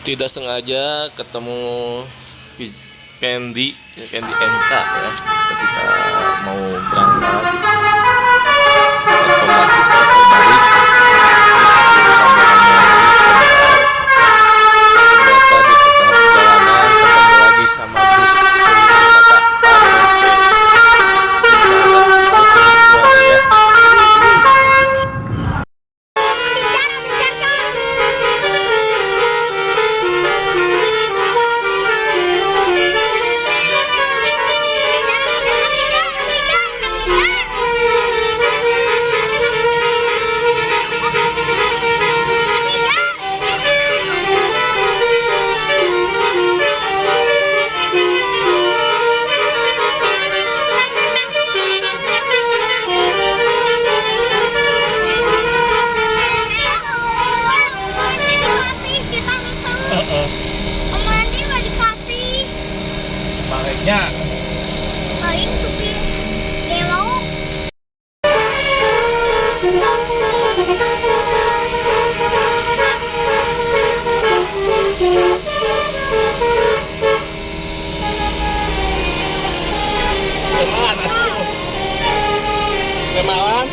Tidak sengaja ketemu Candy MK ya, ketika mau berangkat otomatis terbalik kameranya sebentar, ternyata di tengah perjalanan ketemu lagi sama bus dari Mata betul semuanya ya. Baliknya paling supir belok. Kemalan Kemalan